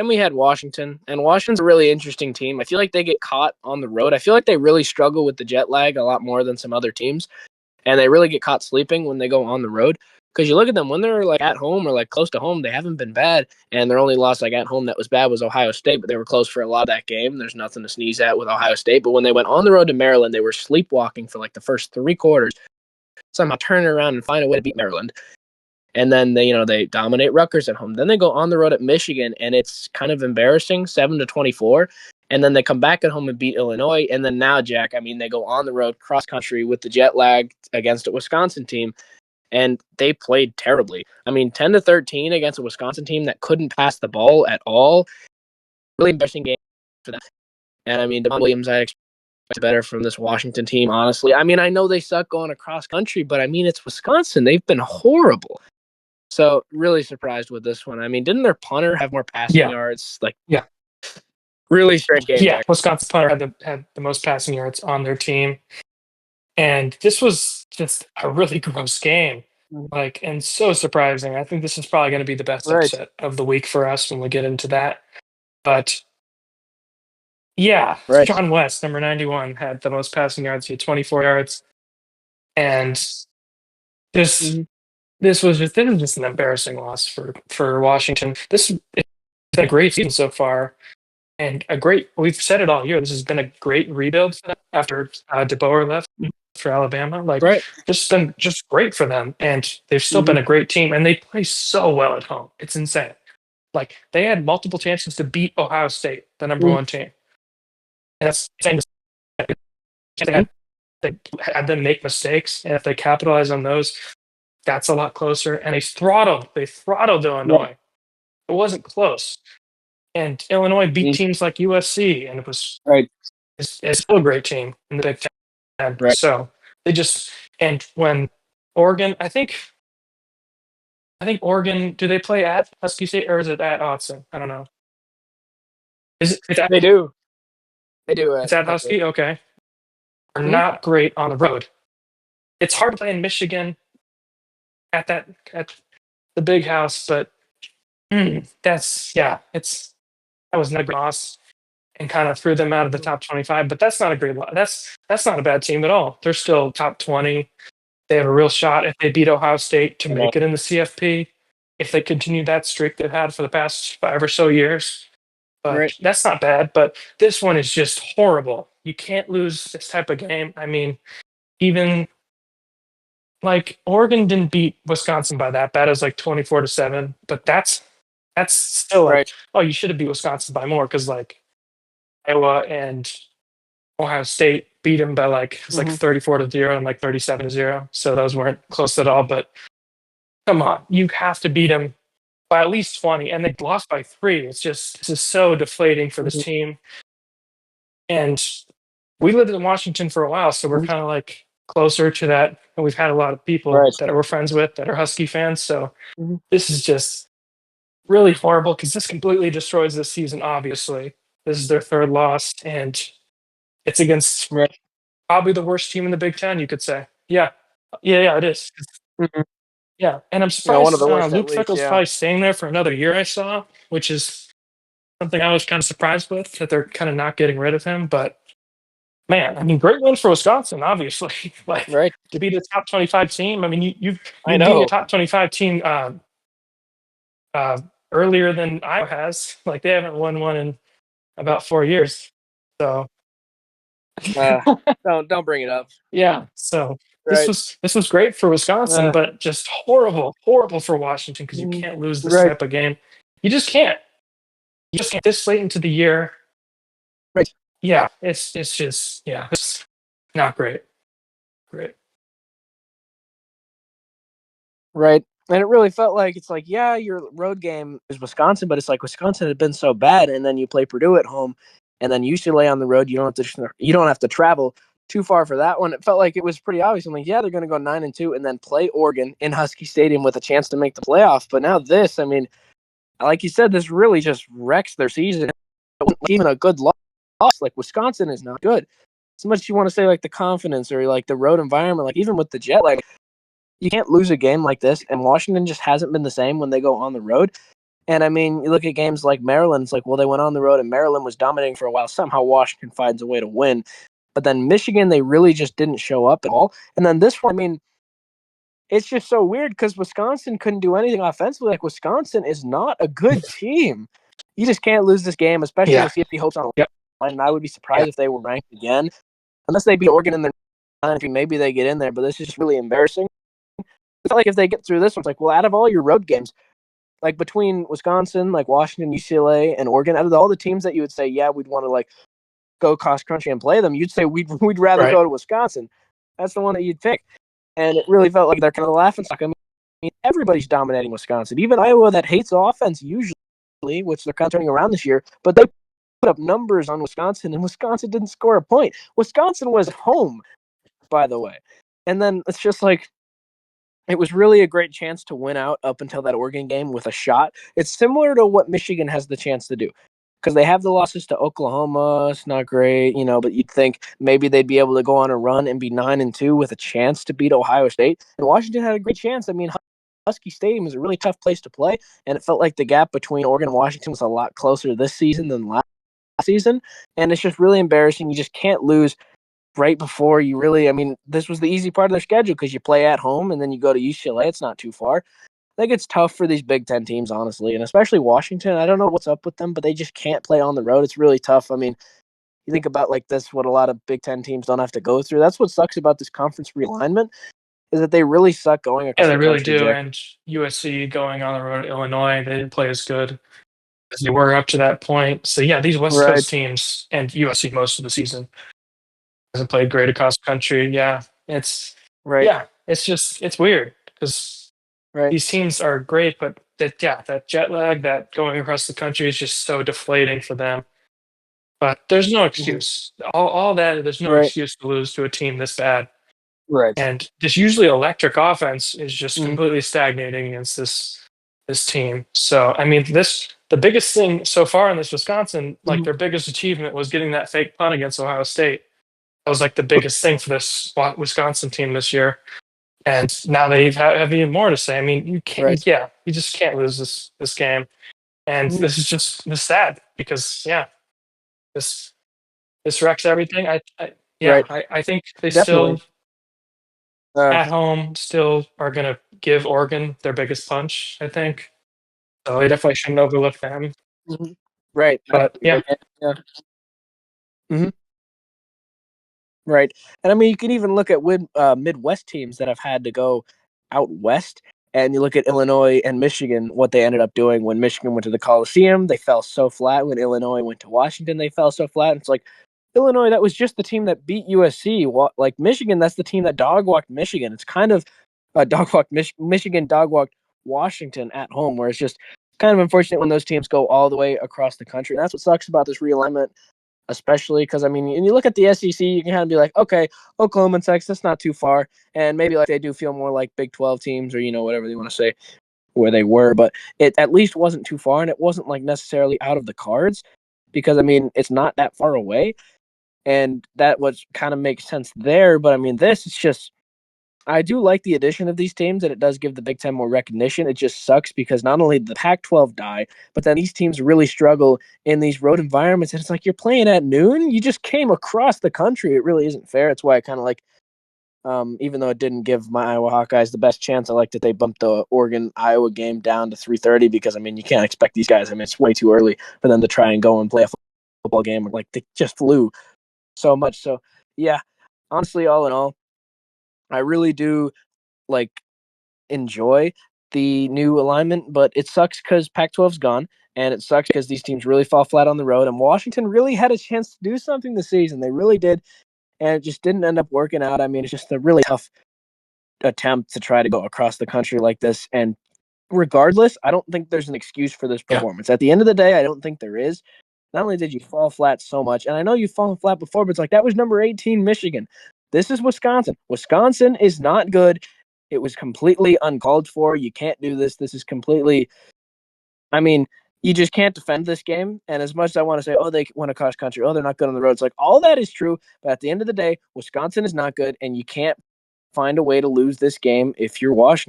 then we had Washington, and Washington's a really interesting team. I feel like they get caught on the road. I feel like they really struggle with the jet lag a lot more than some other teams, and they really get caught sleeping when they go on the road. Because you look at them when they're like at home or like close to home, they haven't been bad, and their only loss like at home that was bad was Ohio State, but they were close for a lot of that game. There's nothing to sneeze at with Ohio State, but when they went on the road to Maryland, they were sleepwalking for like the first 3 quarters. Somehow turn around and find a way to beat Maryland. And then they dominate Rutgers at home. Then they go on the road at Michigan, and it's kind of embarrassing, 7-24. And then they come back at home and beat Illinois. And then now, Jack, I mean, they go on the road cross country with the jet lag against a Wisconsin team, and they played terribly. I mean, 10-13 against a Wisconsin team that couldn't pass the ball at all. Really embarrassing game for them. And I mean, Devon Williams, I expect better from this Washington team, honestly. I mean, I know they suck going across country, but I mean, it's Wisconsin. They've been horrible. So really surprised with this one. I mean, didn't their punter have more passing yards? Really strange game. Yeah, Wisconsin punter had the most passing yards on their team. And this was just a really gross game. And so surprising. I think this is probably going to be the best upset of the week for us when we get into that. But yeah, John West, number 91, had the most passing yards. He had 24 yards. And this was just an embarrassing loss for Washington. This has been a great season so far. And we've said it all year, this has been a great rebuild after DeBoer left for Alabama. This has been just great for them. And they've still been a great team. And they play so well at home. It's insane. They had multiple chances to beat Ohio State, the number one team. And that's insane. They had them make mistakes. And if they capitalize on those, that's a lot closer. And they throttled Illinois. It wasn't close. And Illinois beat teams like USC, and it was it's still a great team in the Big Ten. So they just, and when Oregon, I think Oregon, do they play at Husky State or is it at Autzen? I don't know. They do. It's at Husky. Okay, are not great on the road. It's hard to play in Michigan at the big house, but that was not a great loss and kind of threw them out of the top 25. But that's not a great loss. That's not a bad team at all. They're still top 20. They have a real shot if they beat Ohio State to make it in the CFP. If they continue that streak they've had for the past 5 or so years. But that's not bad. But this one is just horrible. You can't lose this type of game. I mean, even Oregon didn't beat Wisconsin by that bad. It was 24-7. But that's still you should have beat Wisconsin by more because Iowa and Ohio State beat them by 34-0 and 37-0. So those weren't close at all. But come on, you have to beat them by at least 20, and they lost by 3. This is so deflating for this team. And we lived in Washington for a while, so we're kind of closer to that, and we've had a lot of people that we're friends with that are Husky fans. So this is just really horrible because this completely destroys this season. Obviously, this is their 3rd loss, and it's against probably the worst team in the Big Ten. You could say, yeah, it is. Yeah, and I'm surprised Luke Fickell's probably staying there for another year. I saw, which is something I was kind of surprised with that they're kind of not getting rid of him. But man, I mean, great win for Wisconsin, obviously. To be the top 25 team. I mean, you've been a top 25 team earlier than Iowa has. They haven't won one in about 4 years. So don't bring it up. Yeah. So this was great for Wisconsin, but just horrible for Washington because you can't lose this type of game. You just can't. You just can't this late into the year. Yeah. It's just it's not great. Right. And it really felt your road game is Wisconsin, but it's Wisconsin had been so bad, and then you play Purdue at home, and then UCLA on the road. You don't have to travel too far for that one. It felt like it was pretty obvious. I'm they're going to go 9-2 and then play Oregon in Husky Stadium with a chance to make the playoff. But now this, I mean, like you said, this really just wrecks their season. Even a good loss, Wisconsin is not good. As much as you want to say the confidence or the road environment, even with the jet lag, you can't lose a game like this, and Washington just hasn't been the same when they go on the road. And I mean, you look at games like Maryland, it's like, well, they went on the road and Maryland was dominating for a while. Somehow Washington finds a way to win. But then Michigan, they really just didn't show up at all. And then this one, I mean, it's just so weird because Wisconsin couldn't do anything offensively. Like, Wisconsin is not a good team. You just can't lose this game, especially Yeah. with CFP hopes on the Yep. line. And I would be surprised if they were ranked again. Unless they beat Oregon in their country, maybe they get in there. But this is just really embarrassing. I feel like if they get through this one, it's like, well, out of all your road games, like between Wisconsin, like Washington, UCLA, and Oregon, out of all the teams that you would say, yeah, we'd want to like go cross country and play them, you'd say we'd rather Right. go to Wisconsin. That's the one that you'd pick. And it really felt like they're kind of laughing stock. I mean, everybody's dominating Wisconsin. Even Iowa, that hates offense usually, which they're kind of turning around this year, but they put up numbers on Wisconsin, and Wisconsin didn't score a point. Wisconsin was home, by the way. And then it's just like, it was really a great chance to win out up until that Oregon game with a shot. It's similar to what Michigan has the chance to do because they have the losses to Oklahoma. It's not great, but you'd think maybe they'd be able to go on a run and be 9-2 with a chance to beat Ohio State. And Washington had a great chance. I mean, Husky Stadium is a really tough place to play, and it felt like the gap between Oregon and Washington was a lot closer this season than last season. And it's just really embarrassing. You just can't lose right before you really, I mean, this was the easy part of their schedule because you play at home and then you go to UCLA. It's not too far. I think it's tough for these Big Ten teams, honestly, and especially Washington. I don't know what's up with them, but they just can't play on the road. It's really tough. I mean, you think about like this, what a lot of Big Ten teams don't have to go through. That's what sucks about this conference realignment is that they really suck going Yeah, across they the really country, do. Jack. And USC going on the road to Illinois, they didn't play as good as they were up to that point. So yeah, these West Right, Coast teams and USC most of the season hasn't played great across the country. Yeah, right, it's weird because right. these teams are great, but that jet lag, that going across the country is just so deflating for them. But there's no Mm-hmm. excuse. All that there's no Right, excuse to lose to a team this bad. right. And this usually electric offense is just Mm-hmm. completely stagnating against this team. So I mean, the biggest thing so far in this Wisconsin, like Mm-hmm. their biggest achievement was getting that fake punt against Ohio State. That was like the biggest thing for this Wisconsin team this year. And now they have even more to say. I mean, you Right. can't, yeah, you just can't lose this game. And Mm-hmm. this is just this sad because yeah, this this wrecks everything. Right. I think they Definitely. still Uh, at home still are gonna give Oregon their biggest punch, I think. So they definitely shouldn't overlook them. mhm. Right. But yeah, Yeah. Mhm. Right. And I mean, you can even look at Midwest teams that have had to go out west, and you look at Illinois and Michigan, what they ended up doing when Michigan went to the Coliseum. They fell so flat. When Illinois went to Washington, they fell so flat. It's like Illinois, that was just the team that beat USC. Like Michigan, that's the team that dog walked Michigan. It's kind of dog walked Michigan, dog walked Washington at home, where it's just kind of unfortunate when those teams go all the way across the country. And that's what sucks about this realignment, especially because I mean, and you look at the SEC, you can kind of be like, okay, Oklahoma and Texas, that's not too far, and maybe like they do feel more like Big 12 teams, or whatever they want to say where they were, but it at least wasn't too far, and it wasn't like necessarily out of the cards because I mean, it's not that far away, and that was kind of makes sense there. But I mean, this is just I do like the addition of these teams, and it does give the Big Ten more recognition. It just sucks because not only did the Pac-12 die, but then these teams really struggle in these road environments. And it's like you're playing at noon. You just came across the country. It really isn't fair. It's why I kind of like, even though it didn't give my Iowa Hawkeyes the best chance, I like that they bumped the Oregon Iowa game down to 3:30 because I mean you can't expect these guys. I mean it's way too early for them to try and go and play a football game. Like they just flew so much. So yeah, honestly, all in all, I really do like enjoy the new alignment, but it sucks because Pac-12's gone, and it sucks because these teams really fall flat on the road. And Washington really had a chance to do something this season; they really did, and it just didn't end up working out. I mean, it's just a really tough attempt to try to go across the country like this. And regardless, I don't think there's an excuse for this yeah, performance. At the end of the day, I don't think there is. Not only did you fall flat so much, and I know you've fallen flat before, but it's like that was number 18 Michigan. This is Wisconsin. Wisconsin is not good. It was completely uncalled for. You can't do this. This is completely, I mean, you just can't defend this game. And as much as I want to say, oh, they went across country, oh, they're not good on the road, it's like all that is true. But at the end of the day, Wisconsin is not good, and you can't find a way to lose this game if you're Washington.